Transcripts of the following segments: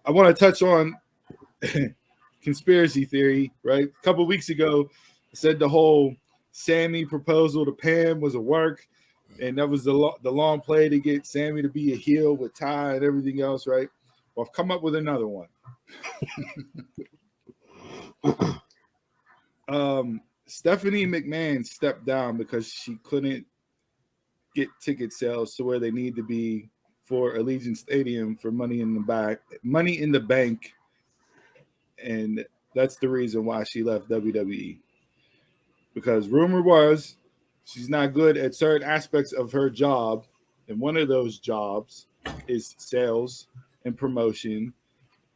I want to touch on conspiracy theory. Right, a couple of weeks ago, I said the whole Sammy proposal to Pam was a work, and that was the long play to get Sammy to be a heel with Ty and everything else. Right. Well, I've come up with another one. Stephanie McMahon stepped down because she couldn't get ticket sales to where they need to be for Allegiant Stadium for Money in the Bank, and that's the reason why she left WWE. Because rumor was she's not good at certain aspects of her job, and one of those jobs is sales and promotion.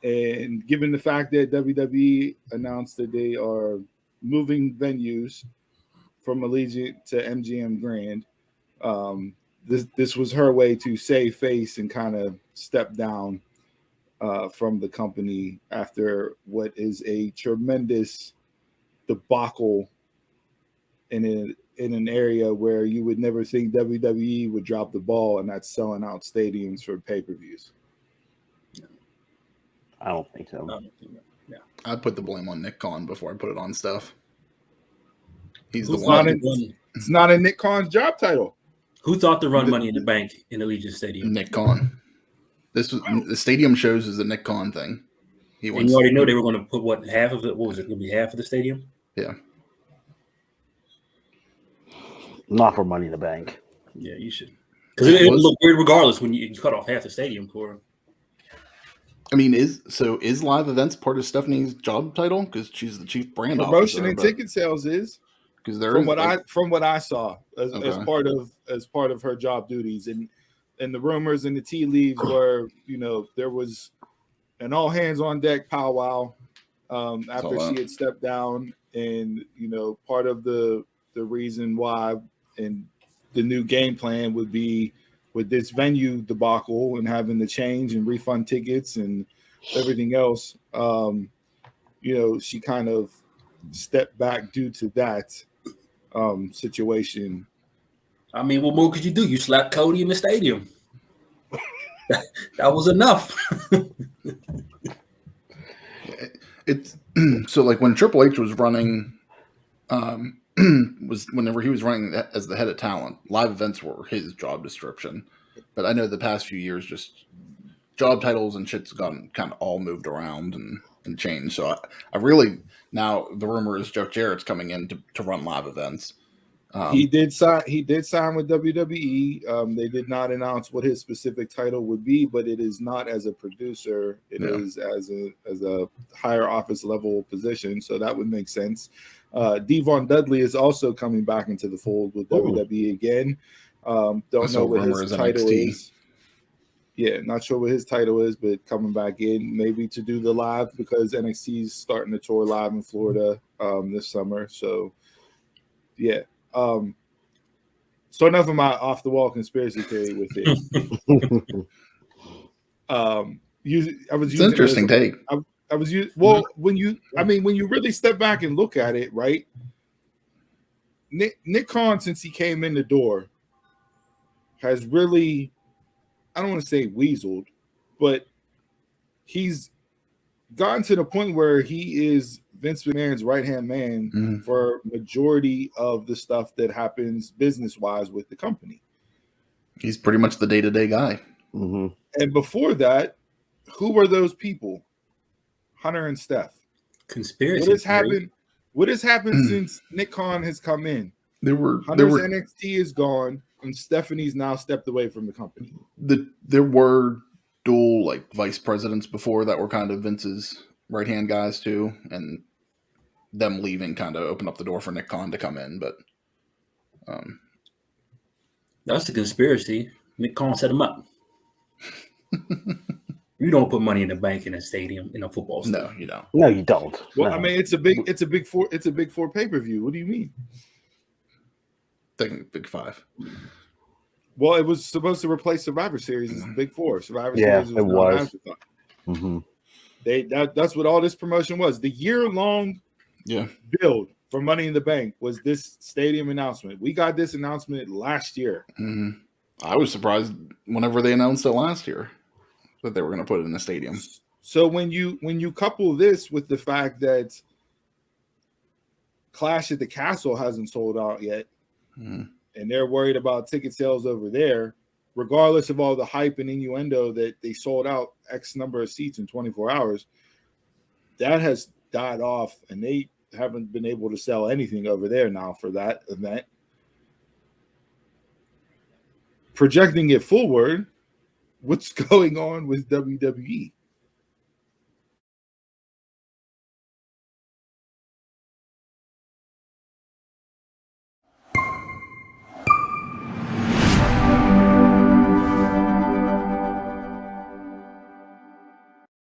And given the fact that WWE announced that they are moving venues from Allegiant to MGM Grand, this was her way to save face and kind of step down from the company after what is a tremendous debacle in an area where you would never think WWE would drop the ball, and that's selling out stadiums for pay-per-views. I don't think so. Yeah, I'd put the blame on Nick Khan before I put it on Steph. He's Who's the one. It's not in Nick Khan's job title. Who thought to run Money in the Bank in Allegiant Stadium? Nick Khan. This was the stadium shows is a Nick Khan thing. And you already know they were going to put half of it. What was it going to be? Half of the stadium? Yeah. Not for Money in the Bank. Yeah, you should. Because it would look weird regardless when you cut off half the stadium for. I mean, is live events part of Stephanie's job title? Because she's the chief brand promotion officer, and ticket sales is. Because there from what I saw as part of her job duties, and the rumors and the tea leaves were, there was an all hands on deck powwow after she had stepped down, and part of the reason why and the new game plan would be with this venue debacle and having to change and refund tickets and everything else. She kind of stepped back due to that situation. I mean, what more could you do? You slapped Cody in the stadium. That was enough. It's so like when Triple H was running, was whenever he was running as the head of talent, live events were his job description. But I know the past few years, just job titles and shit's gotten kind of all moved around and changed. So I really, now the rumor is Jeff Jarrett's coming in to run live events. He did sign with WWE. They did not announce what his specific title would be, but it is not as a producer. It is as a higher office level position. So that would make sense. Devon Dudley is also coming back into the fold with WWE again. Don't know what his title is. Yeah, not sure what his title is, but coming back in maybe to do the live because NXT is starting to tour live in Florida this summer. So, yeah. So enough of my off the wall conspiracy theory with it. It's interesting take. I was when you really step back and look at it, right? Nick Khan, since he came in the door, has really, I don't want to say weaseled, but he's gotten to the point where he is Vince McMahon's right-hand man for majority of the stuff that happens business-wise with the company. He's pretty much the day-to-day guy. Mm-hmm. And before that, who were those people? Hunter and Steph. Conspiracy. What has happened since Nick Khan has come in? Hunter's NXT is gone, and Stephanie's now stepped away from the company. There were dual like vice presidents before that were kind of Vince's right-hand guys too, and them leaving kind of opened up the door for Nick Khan to come in. But that's the conspiracy. Nick Khan set him up. You don't put Money in the Bank in a stadium, in a football stadium. No, you don't. No, you don't. Well, no. I mean, it's a big four pay-per-view. What do you mean? Taking Big Five. Well, it was supposed to replace Survivor Series. It's the Big Four. Survivor Series was. Mm-hmm. That's what all this promotion was. The year-long build for Money in the Bank was this stadium announcement. We got this announcement last year. Mm-hmm. I was surprised whenever they announced it last year that they were going to put it in the stadium. So when you couple this with the fact that Clash at the Castle hasn't sold out yet, and they're worried about ticket sales over there, regardless of all the hype and innuendo that they sold out X number of seats in 24 hours, that has died off, and they haven't been able to sell anything over there now for that event. Projecting it forward, what's going on with WWE?